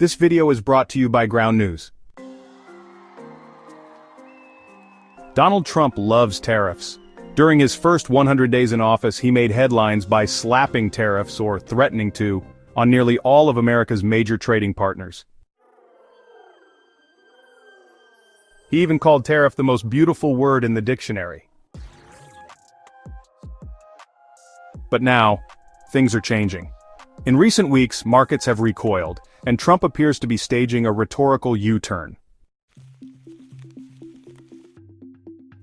This video is brought to you by Ground News. Donald Trump loves tariffs. During his first 100 days in office, he made headlines by slapping tariffs, or threatening to, on nearly all of America's major trading partners. He even called tariff the most beautiful word in the dictionary. But now, things are changing. In recent weeks, markets have recoiled, and Trump appears to be staging a rhetorical U-turn.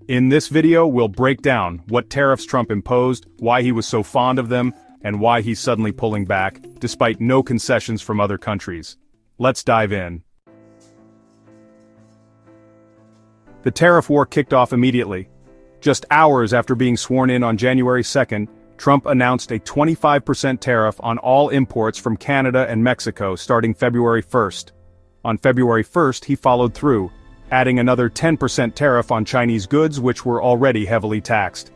In this video, we'll break down what tariffs Trump imposed, why he was so fond of them, and why he's suddenly pulling back, despite no concessions from other countries. Let's dive in. The tariff war kicked off immediately. Just hours after being sworn in on January 2nd, Trump announced a 25% tariff on all imports from Canada and Mexico starting February 1st. On February 1st, he followed through, adding another 10% tariff on Chinese goods which were already heavily taxed.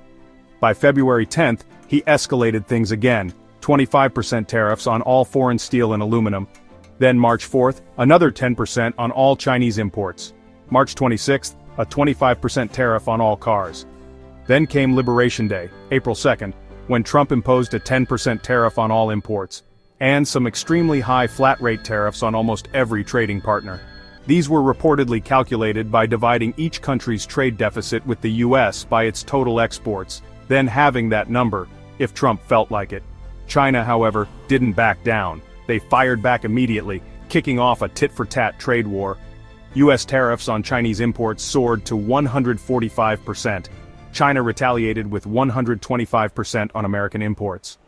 By February 10th, he escalated things again, 25% tariffs on all foreign steel and aluminum. Then March 4th, another 10% on all Chinese imports. March 26th, a 25% tariff on all cars. Then came Liberation Day, April 2nd, when Trump imposed a 10% tariff on all imports, and some extremely high flat-rate tariffs on almost every trading partner. These were reportedly calculated by dividing each country's trade deficit with the US by its total exports, then having that number, if Trump felt like it. China, however, didn't back down. They fired back immediately, kicking off a tit-for-tat trade war. US tariffs on Chinese imports soared to 145%. China retaliated with 125% on American imports.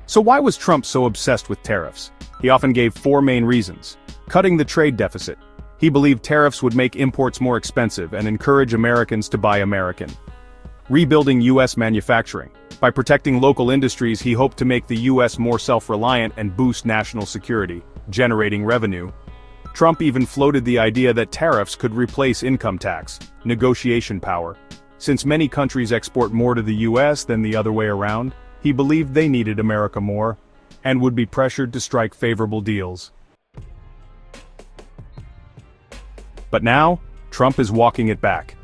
So why was Trump so obsessed with tariffs? He often gave four main reasons. Cutting the trade deficit. He believed tariffs would make imports more expensive and encourage Americans to buy American. Rebuilding U.S. manufacturing. By protecting local industries, he hoped to make the U.S. more self-reliant and boost national security, generating revenue. Trump even floated the idea that tariffs could replace income tax, negotiation power. Since many countries export more to the US than the other way around, he believed they needed America more, and would be pressured to strike favorable deals. But now, Trump is walking it back.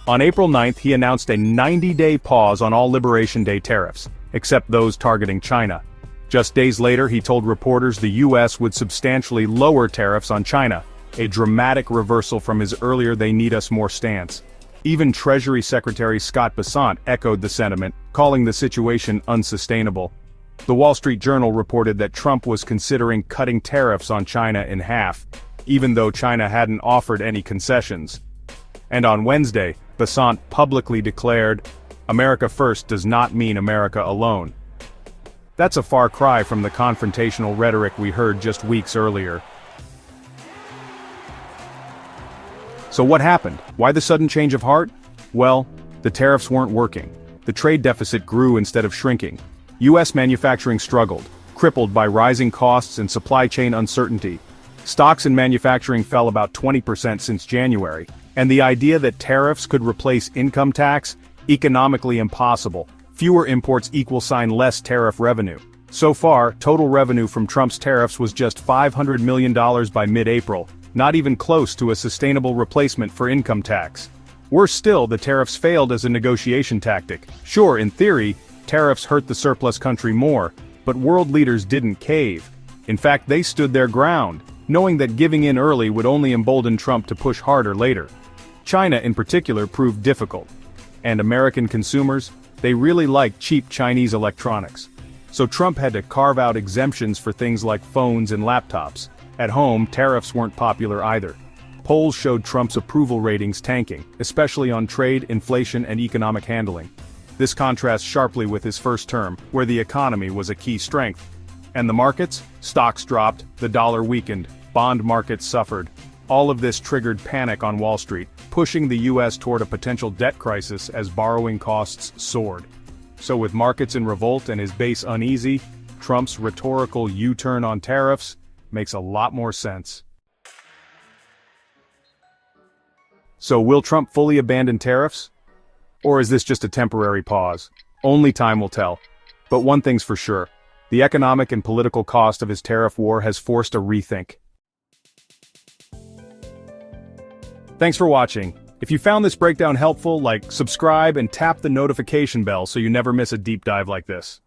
On April 9th, he announced a 90-day pause on all Liberation Day tariffs, except those targeting China. Just days later, he told reporters the U.S. would substantially lower tariffs on China, a dramatic reversal from his earlier "they need us more" stance. Even Treasury Secretary Scott Bessent echoed the sentiment, calling the situation unsustainable. The Wall Street Journal reported that Trump was considering cutting tariffs on China in half, even though China hadn't offered any concessions. And on Wednesday, Bessent publicly declared, "America first does not mean America alone." That's a far cry from the confrontational rhetoric we heard just weeks earlier. So what happened? Why the sudden change of heart? Well, the tariffs weren't working. The trade deficit grew instead of shrinking. U.S. manufacturing struggled, crippled by rising costs and supply chain uncertainty. Stocks in manufacturing fell about 20% since January, and the idea that tariffs could replace income tax? Economically impossible. Fewer imports = less tariff revenue. So far, total revenue from Trump's tariffs was just $500 million by mid-April, not even close to a sustainable replacement for income tax. Worse still, the tariffs failed as a negotiation tactic. Sure, in theory, tariffs hurt the surplus country more, but world leaders didn't cave. In fact, they stood their ground, knowing that giving in early would only embolden Trump to push harder later. China, in particular, proved difficult. And American consumers? They really like cheap Chinese electronics. So Trump had to carve out exemptions for things like phones and laptops. At home, tariffs weren't popular either. Polls showed Trump's approval ratings tanking, especially on trade, inflation, and economic handling. This contrasts sharply with his first term, where the economy was a key strength. And the markets? Stocks dropped, the dollar weakened, bond markets suffered. All of this triggered panic on Wall Street, pushing the U.S. toward a potential debt crisis as borrowing costs soared. So with markets in revolt and his base uneasy, Trump's rhetorical U-turn on tariffs makes a lot more sense. So will Trump fully abandon tariffs? Or is this just a temporary pause? Only time will tell. But one thing's for sure. The economic and political cost of his tariff war has forced a rethink. Thanks for watching. If you found this breakdown helpful, subscribe and tap the notification bell so you never miss a deep dive like this.